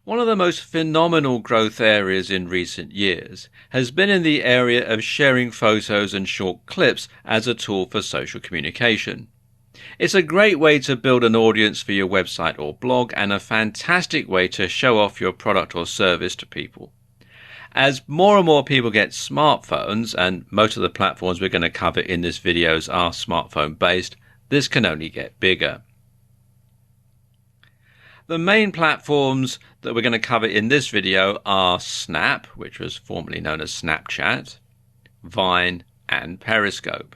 One of the most phenomenal growth areas in recent years has been in the area of sharing photos and short clips as a tool for social communication. It's a great way to build an audience for your website or blog and a fantastic way to show off your product or service to people. As more and more people get smartphones, and most of the platforms we're going to cover in this video are smartphone based, this can only get bigger. The main platforms that we're going to cover in this video are Snap, which was formerly known as Snapchat, Vine, and Periscope.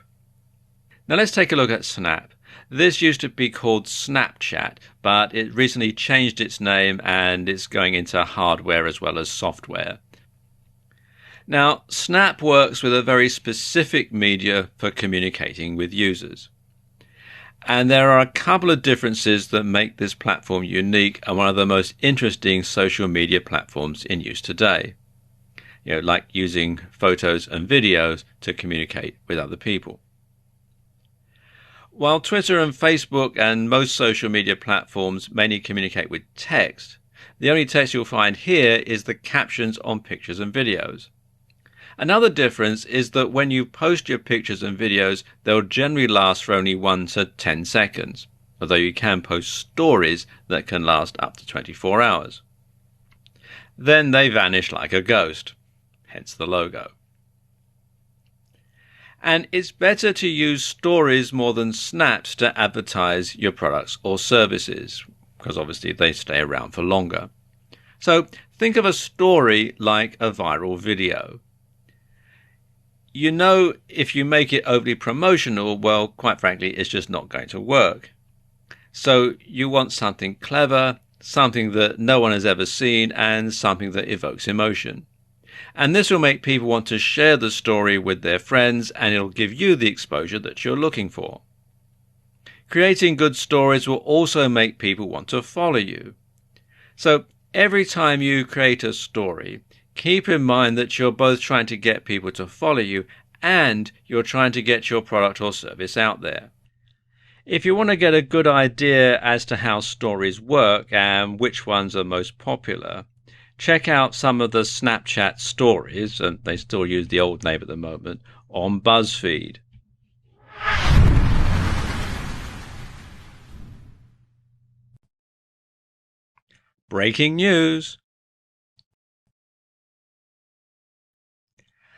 Now let's take a look at Snap. This used to be called Snapchat, but it recently changed its name and it's going into hardware as well as software. Now, Snap works with a very specific media for communicating with users. And there are a couple of differences that make this platform unique and one of the most interesting social media platforms in use today. Like using photos and videos to communicate with other people. While Twitter and Facebook and most social media platforms mainly communicate with text, the only text you'll find here is the captions on pictures and videos. Another difference is that when you post your pictures and videos, they'll generally last for only 1 to 10 seconds, although you can post stories that can last up to 24 hours. Then they vanish like a ghost, hence the logo. And it's better to use stories more than snaps to advertise your products or services, because obviously they stay around for longer. So think of a story like a viral video. If you make it overly promotional, well, quite frankly, it's just not going to work. So you want something clever, something that no one has ever seen, and something that evokes emotion. And this will make people want to share the story with their friends, and it'll give you the exposure that you're looking for. Creating good stories will also make people want to follow you. So every time you create a story, keep in mind that you're both trying to get people to follow you and you're trying to get your product or service out there. If you want to get a good idea as to how stories work and which ones are most popular, check out some of the Snapchat stories, and they still use the old name at the moment, on BuzzFeed. Breaking news!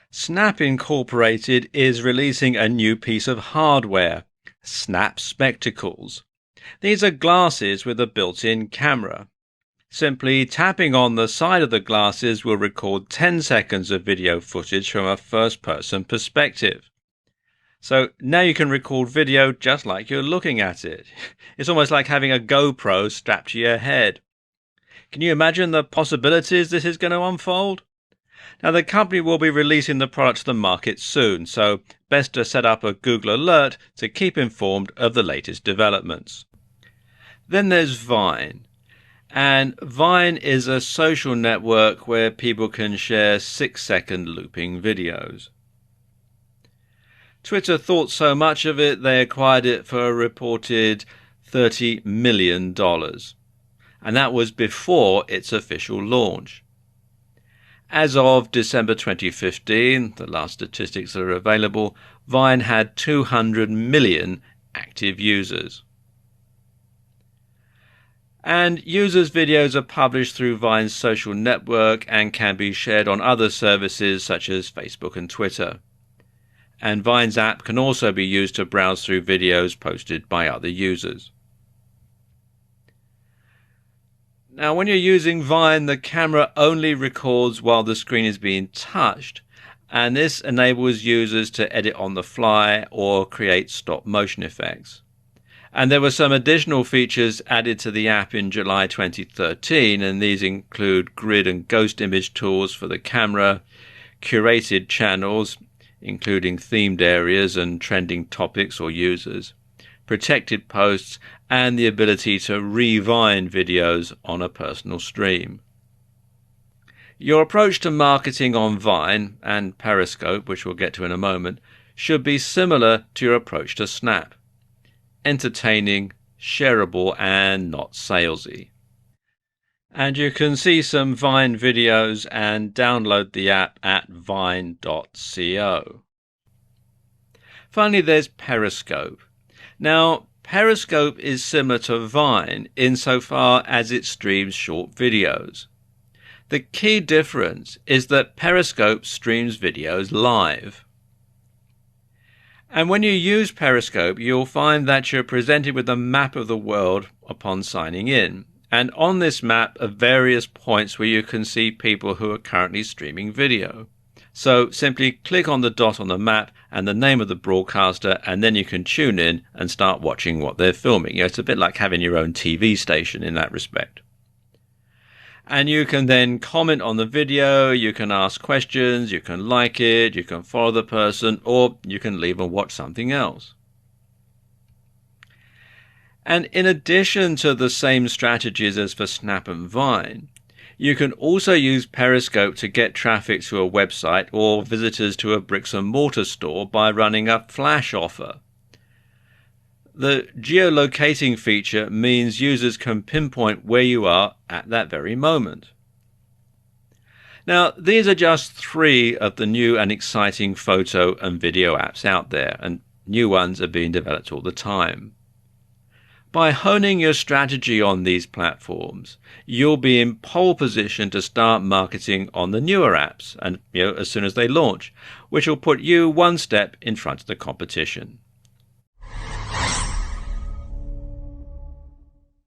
Snap Incorporated is releasing a new piece of hardware, Snap Spectacles. These are glasses with a built-in camera. Simply tapping on the side of the glasses will record 10 seconds of video footage from a first-person perspective. So now you can record video just like you're looking at it. It's almost like having a GoPro strapped to your head. Can you imagine the possibilities this is going to unfold? Now, the company will be releasing the product to the market soon, so best to set up a Google alert to keep informed of the latest developments. Then there's Vine. And Vine is a social network where people can share 6-second looping videos. Twitter thought so much of it, they acquired it for a reported $30 million. And that was before its official launch. As of December 2015, the last statistics that are available, Vine had 200 million active users. And users' videos are published through Vine's social network and can be shared on other services such as Facebook and Twitter. And Vine's app can also be used to browse through videos posted by other users. Now, when you're using Vine, the camera only records while the screen is being touched, and this enables users to edit on the fly or create stop motion effects. And there were some additional features added to the app in July 2013, and these include grid and ghost image tools for the camera, curated channels, including themed areas and trending topics or users, protected posts, and the ability to re-Vine videos on a personal stream. Your approach to marketing on Vine and Periscope, which we'll get to in a moment, should be similar to your approach to Snap. Entertaining, shareable, and not salesy. And you can see some Vine videos and download the app at vine.co. Finally, there's Periscope. Now, Periscope is similar to Vine insofar as it streams short videos. The key difference is that Periscope streams videos live. And when you use Periscope, you'll find that you're presented with a map of the world upon signing in. And on this map are various points where you can see people who are currently streaming video. So simply click on the dot on the map and the name of the broadcaster, and then you can tune in and start watching what they're filming. It's a bit like having your own TV station in that respect. And you can then comment on the video, you can ask questions, you can like it, you can follow the person, or you can leave and watch something else. And in addition to the same strategies as for Snap and Vine, you can also use Periscope to get traffic to a website or visitors to a bricks and mortar store by running a flash offer. The geolocating feature means users can pinpoint where you are at that very moment. Now, these are just 3 of the new and exciting photo and video apps out there, and new ones are being developed all the time. By honing your strategy on these platforms, you'll be in pole position to start marketing on the newer apps, and as soon as they launch, which will put you one step in front of the competition.